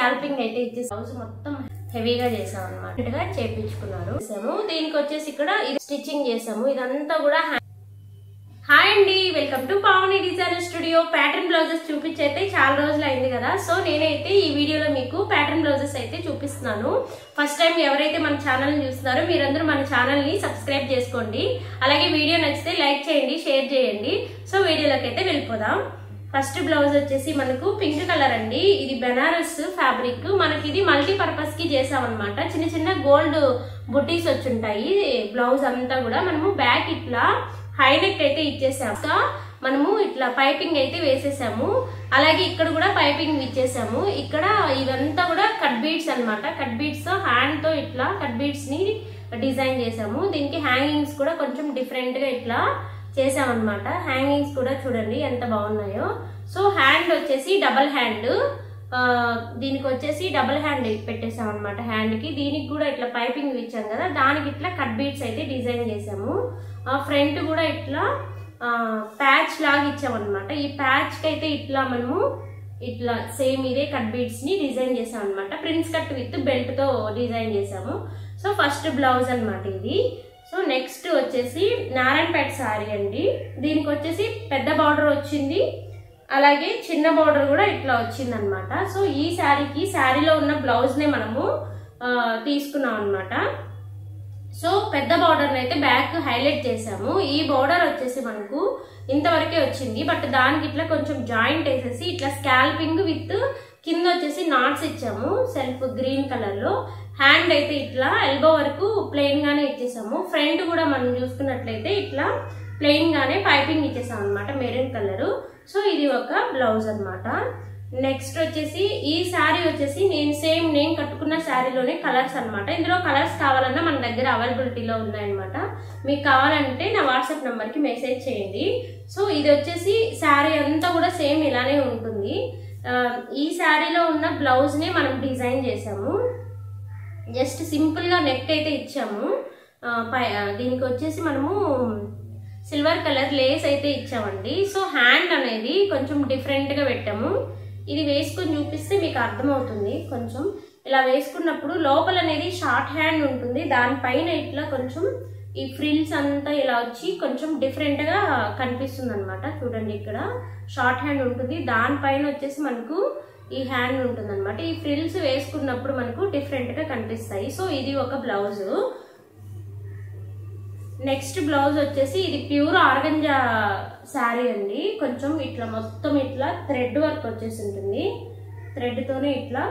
Scalping అయితే ఇచ్చేసి blouse మొత్తం హెవీగా చేసాం అన్నమాట, చేపించుకున్నారు. దీనికి వచ్చేసి ఇక్కడ స్టిచ్చింగ్ చేసాము. ఇదంతా కూడా హాయ్ అండి, welcome to Pavani designer studio. Pattern blouses చూపించైతే చాలా రోజులు అయింది కదా, సో నేనైతే ఈ వీడియోలో మీకు ప్యాటర్న్ బ్లౌజెస్ అయితే చూపిస్తున్నాను. ఫస్ట్ టైం ఎవరైతే మన ఛానల్ చూస్తున్నారో మీరందరూ మన ఛానల్ ని సబ్స్క్రైబ్ చేసుకోండి. అలాగే వీడియో నచ్చితే లైక్ చేయండి, షేర్ చేయండి. సో వీడియోలోకి అయితే వెళ్ళిపోదాం. ఫస్ట్ బ్లౌజ్ వచ్చేసి మనకు పింక్ కలర్ అండి. ఇది బెనారస్ ఫ్యాబ్రిక్. మనకి ఇది మల్టీపర్పస్ కి చేసామన్నమాట. చిన్న చిన్న గోల్డ్ బుట్టీస్ వచ్చి ఉంటాయి. బ్లౌజ్ అంతా కూడా మనము బ్యాక్ ఇట్లా హై నెక్ అయితే ఇచ్చేసాము. మనము ఇట్లా పైపింగ్ అయితే వేసేసాము. అలాగే ఇక్కడ కూడా పైపింగ్ ఇచ్చేసాము. ఇక్కడ ఇవంతా కూడా కట్ బీడ్స్ అన్నమాట. కట్ బీడ్స్ తో హ్యాండ్ తో ఇట్లా కట్ బీడ్స్ ని డిజైన్ చేసాము. దీనికి హ్యాంగింగ్స్ కూడా కొంచెం డిఫరెంట్ గా ఇట్లా చేసామన్నమాట. హ్యాంగింగ్స్ కూడా చూడండి ఎంత బాగున్నాయో. సో హ్యాండ్ వచ్చేసి డబల్ హ్యాండ్, దీనికి వచ్చేసి డబల్ హ్యాండ్ పెట్టేసాం అనమాట. హ్యాండ్ కి దీనికి కూడా ఇట్లా పైపింగ్ ఇచ్చాం కదా, దానికి ఇట్లా కట్ బీడ్స్ అయితే డిజైన్ చేసాము. ఫ్రంట్ కూడా ఇట్లా ప్యాచ్ లాగా ఇచ్చామన్నమాట. ఈ ప్యాచ్ కి అయితే ఇట్లా మనము ఇట్లా సేమ్ ఇదే కట్ బీడ్స్ ని డిజైన్ చేసాం అనమాట. ప్రిన్స్ కట్ విత్ బెల్ట్ తో డిజైన్ చేసాము. సో ఫస్ట్ బ్లౌజ్ అనమాట ఇది. సో నెక్స్ట్ వచ్చేసి నారాయణపేట శారీ అండి. దీనికి వచ్చేసి పెద్ద బార్డర్ వచ్చింది, అలాగే చిన్న బార్డర్ కూడా ఇట్లా వచ్చింది అనమాట. సో ఈ శారీకి శారీలో ఉన్న బ్లౌజ్ నే మనము తీసుకున్నాం అనమాట. సో పెద్ద బార్డర్ అయితే బ్యాక్ హైలైట్ చేసాము. ఈ బార్డర్ వచ్చేసి మనకు ఇంతవరకే వచ్చింది, బట్ దానికి ఇట్లా కొంచెం జాయింట్ వేసేసి ఇట్లా స్కాల్పింగ్ విత్ కింద వచ్చేసి నాట్స్ ఇచ్చాము సెల్ఫ్ గ్రీన్ కలర్ లో. హ్యాండ్ అయితే ఇట్లా ఎల్బో వరకు ప్లెయిన్ గానే ఇచ్చేసాము. ఫ్రంట్ కూడా మనం చూసుకున్నట్లయితే ఇట్లా ప్లెయిన్ గానే పైపింగ్ ఇచ్చేసాం అనమాట, మెరూన్ కలర్. సో ఇది ఒక బ్లౌజ్ అనమాట. నెక్స్ట్ వచ్చేసి ఈ శారీ వచ్చేసి నేను కట్టుకున్న శారీలోనే కలర్స్ అనమాట. ఇందులో కలర్స్ కావాలన్నా మన దగ్గర అవైలబిలిటీలో ఉన్నాయన్నమాట. మీకు కావాలంటే నా వాట్సాప్ నంబర్ కి మెసేజ్ చేయండి. సో ఇది వచ్చేసి శారీ అంతా కూడా సేమ్ ఇలానే ఉంటుంది. ఈ శారీలో ఉన్న బ్లౌజ్ నే మనం డిజైన్ చేసాము. జస్ట్ సింపుల్ గా నెక్ అయితే ఇచ్చాము. దీనికి వచ్చేసి మనము సిల్వర్ కలర్ లేస్ అయితే ఇచ్చామండి. సో హ్యాండ్ అనేది కొంచెం డిఫరెంట్ గా పెట్టాము. ఇది వేసుకొని చూపిస్తే మీకు అర్థమవుతుంది. కొంచెం ఇలా వేసుకున్నప్పుడు లోపల అనేది షార్ట్ హ్యాండ్ ఉంటుంది, దానిపైన ఇట్లా కొంచెం ఈ ఫ్రిల్స్ అంతా ఇలా వచ్చి కొంచెం డిఫరెంట్ గా కనిపిస్తుంది అనమాట. చూడండి ఇక్కడ షార్ట్ హ్యాండ్ ఉంటుంది, దానిపైన వచ్చేసి మనకు ఈ హ్యాండ్ ఉంటుంది అనమాట. ఈ ఫ్రిల్స్ వేసుకున్నప్పుడు మనకు డిఫరెంట్ గా కనిపిస్తాయి. సో ఇది ఒక బ్లౌజ్. నెక్స్ట్ బ్లౌజ్ వచ్చేసి ఇది ప్యూర్ ఆర్గంజా శారీ అండి. కొంచెం ఇట్లా మొత్తం ఇట్లా థ్రెడ్ వర్క్ వచ్చేసి ఉంటుంది. థ్రెడ్ తోనే ఇట్లా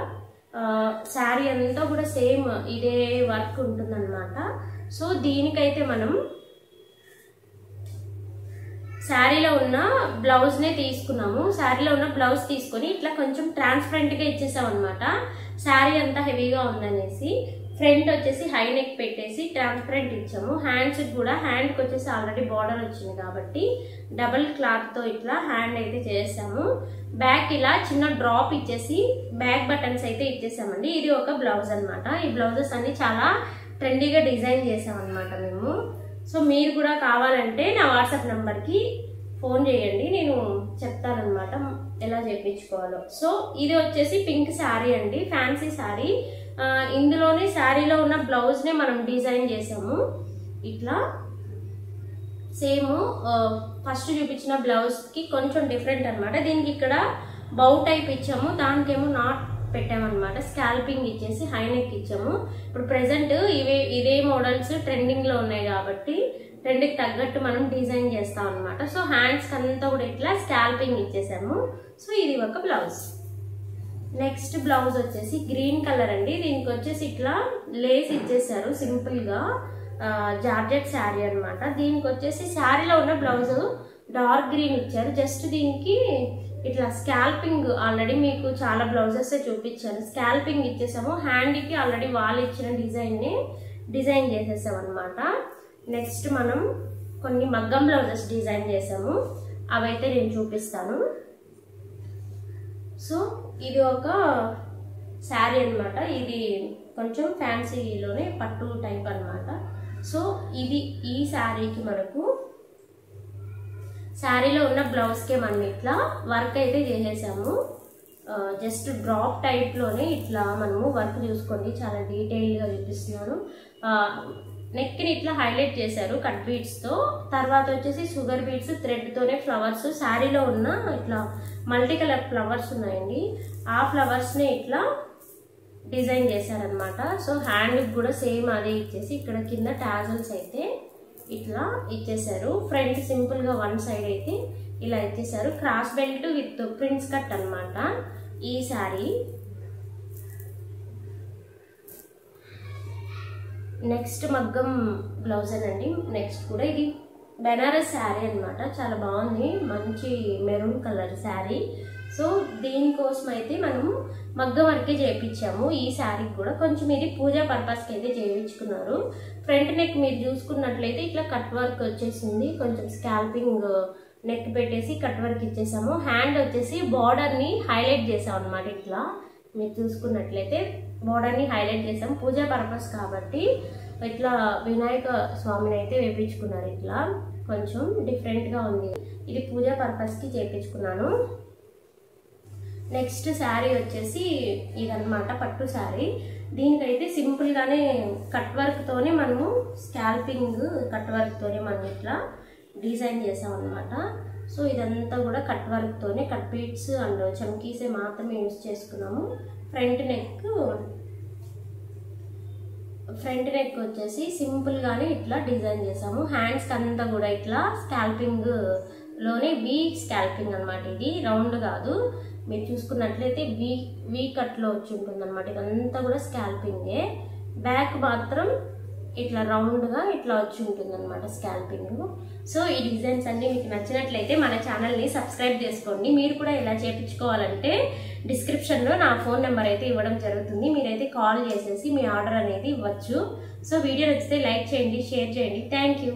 శారీ అంతా కూడా సేమ్ ఇదే వర్క్ ఉంటుంది అనమాట. సో దీనికైతే మనం శారీలో ఉన్న బ్లౌజ్ నే తీసుకున్నాము. శారీలో ఉన్న బ్లౌజ్ తీసుకొని ఇట్లా కొంచెం ట్రాన్స్పరెంట్ గా ఇచ్చేసాం అనమాట. శారీ అంతా హెవీగా ఉందనేసి ఫ్రంట్ వచ్చేసి హై నెక్ పెట్టేసి ట్రాన్స్పరెంట్ ఇచ్చాము. హ్యాండ్స్ కూడా హ్యాండ్ కి వచ్చేసి ఆల్రెడీ బార్డర్ వచ్చింది కాబట్టి డబల్ క్లాత్ తో ఇట్లా హ్యాండ్ అయితే చేసాము. బ్యాక్ ఇలా చిన్న డ్రాప్ ఇచ్చేసి బ్యాక్ బటన్స్ అయితే ఇచ్చేసామండి. ఇది ఒక బ్లౌజ్ అనమాట. ఈ బ్లౌజెస్ అన్ని చాలా ట్రెండీగా డిజైన్ చేసాం అనమాట మేము. సో మీరు కూడా కావాలంటే నా వాట్సాప్ నంబర్ కి ఫోన్ చేయండి, నేను చెప్తానమాట ఎలా చేయించుకోవాలో. సో ఇది వచ్చేసి పింక్ శారీ అండి, ఫ్యాన్సీ శారీ. ఇందులోనే శారీలో ఉన్న బ్లౌజ్ నే మనం డిజైన్ చేసాము. ఇట్లా సేమ్ ఫస్ట్ చూపించిన బ్లౌజ్ కి కొంచెం డిఫరెంట్ అనమాట. దీనికి ఇక్కడ బౌ టైప్ ఇచ్చాము, దానికేమో నాట్ పెట్టామన్నమాట. స్కాల్పింగ్ ఇచ్చేసి హై నెక్ ఇచ్చాము. ఇప్పుడు ప్రెసెంట్ ఇదే మోడల్స్ ట్రెండింగ్ లో ఉన్నాయి కాబట్టి ట్రెండ్ కి తగ్గట్టు మనం డిజైన్ చేస్తాం అనమాట. సో హ్యాండ్స్ అంతా కూడా ఇట్లా స్కాల్పింగ్ ఇచ్చేసాము. సో ఇది ఒక బ్లౌజ్. నెక్స్ట్ బ్లౌజ్ వచ్చేసి గ్రీన్ కలర్ అండి. దీనికి వచ్చేసి ఇట్లా లేస్ ఇచ్చేసారు సింపుల్ గా, జార్జెట్ శారీ అనమాట. దీనికి వచ్చేసి శారీలో ఉన్న బ్లౌజ్ డార్క్ గ్రీన్ ఇచ్చారు. జస్ట్ దీనికి ఇట్లా స్కాల్పింగ్ ఆల్రెడీ మీకు చాలా బ్లౌజెస్ చూపించాను, స్కాల్పింగ్ ఇచ్చేసాము. హ్యాండ్ కి ఆల్రెడీ వాళ్ళు ఇచ్చిన డిజైన్ ని డిజైన్ చేసేసాం అనమాట. నెక్స్ట్ మనం కొన్ని మగ్గం బ్లౌజెస్ డిజైన్ చేసాము, అవైతే నేను చూపిస్తాను. సో ఇది ఒక శారీ అనమాట. ఇది కొంచెం ఫ్యాన్సీలోనే పట్టు టైప్ అనమాట. సో ఇది ఈ శారీకి మనకు శారీలో ఉన్న బ్లౌజ్ కే మనం ఇట్లా వర్క్ అయితే చేసేసాము. జస్ట్ డ్రాప్ టైప్లోనే ఇట్లా మనము వర్క్ చూసుకోండి, చాలా డీటెయిల్గా చూపిస్తున్నాను. నెక్ని ఇట్లా హైలైట్ చేశారు కట్ బీడ్స్తో. తర్వాత వచ్చేసి షుగర్ బీడ్స్ థ్రెడ్తోనే ఫ్లవర్స్, శారీలో ఉన్న ఇట్లా మల్టీ కలర్ ఫ్లవర్స్ ఉన్నాయండి, ఆ ఫ్లవర్స్ని ఇట్లా డిజైన్ చేశారనమాట. సో హ్యాండ్కి కూడా సేమ్ అదే ఇచ్చేసి ఇక్కడ కింద టాజల్స్ అయితే ఇట్లా ఇచ్చేసారు. ఫ్రంట్ సింపుల్గా వన్ సైడ్ అయితే ఇలా ఇచ్చేసారు. Cross belt with prince cut అనమాట ఈ శారీ. నెక్స్ట్ మగ్గం బ్లౌజ్ అండి. నెక్స్ట్ కూడా ఇది బెనారస్ శారీ అనమాట, చాలా బాగుంది, మంచి మెరూన్ కలర్ శారీ. సో దీనికోసం అయితే మనము మగ్గం వర్కే చేయించాము. ఈ శారీకి కూడా కొంచెం ఇది పూజా పర్పస్కి అయితే చేయించుకున్నారు. ఫ్రంట్ నెక్ మీరు చూసుకున్నట్లయితే ఇట్లా కట్ వర్క్ వచ్చేసింది, కొంచెం స్కాల్పింగ్ నెక్ పెట్టేసి కట్ వర్క్ ఇచ్చేసాము. హ్యాండ్ వచ్చేసి బార్డర్ని హైలైట్ చేసాం అనమాట. ఇట్లా మీరు చూసుకున్నట్లయితే బార్డర్ని హైలైట్ చేసాం, పూజా పర్పస్ కాబట్టి ఇట్లా వినాయక స్వామిని అయితే వేపించుకున్నారు. ఇట్లా కొంచెం డిఫరెంట్గా ఉంది, ఇది పూజా పర్పస్కి చేయించుకున్నాను. నెక్స్ట్ శారీ వచ్చేసి ఇదన్నమాట, పట్టు శారీ. దీనికైతే సింపుల్గానే కట్ వర్క్తోనే మనము స్కాల్పింగ్ కట్ వర్క్తోనే మనం ఇట్లా డిజైన్ చేసాం అనమాట. సో ఇదంతా కూడా కట్ వర్క్తోనే, కట్ బీడ్స్ అండ్ చమ్కీసే మాత్రమే యూజ్ చేసుకున్నాము. ఫ్రంట్ నెక్ వచ్చేసి సింపుల్గానే ఇట్లా డిజైన్ చేసాము. హ్యాండ్స్కి అంతా కూడా ఇట్లా స్కాల్పింగ్ లోనే వీ స్కాల్పింగ్ అనమాట, ఇది రౌండ్ కాదు. మీరు చూసుకున్నట్లయితే వీ కట్లో వచ్చి ఉంటుంది అనమాట. ఇదంతా కూడా స్కాల్పింగే. బ్యాక్ మాత్రం ఇట్లా రౌండ్గా ఇట్లా వచ్చి ఉంటుంది అనమాట స్కాల్పింగ్. సో ఈ డిజైన్స్ అన్ని మీకు నచ్చినట్లయితే మన ఛానల్ని సబ్స్క్రైబ్ చేసుకోండి. మీరు కూడా ఇలా చేయించుకోవాలంటే డిస్క్రిప్షన్లో నా ఫోన్ నెంబర్ అయితే ఇవ్వడం జరుగుతుంది, మీరైతే కాల్ చేసేసి మీ ఆర్డర్ అనేది ఇవ్వచ్చు. సో వీడియో నచ్చితే లైక్ చేయండి, షేర్ చేయండి. Thank you.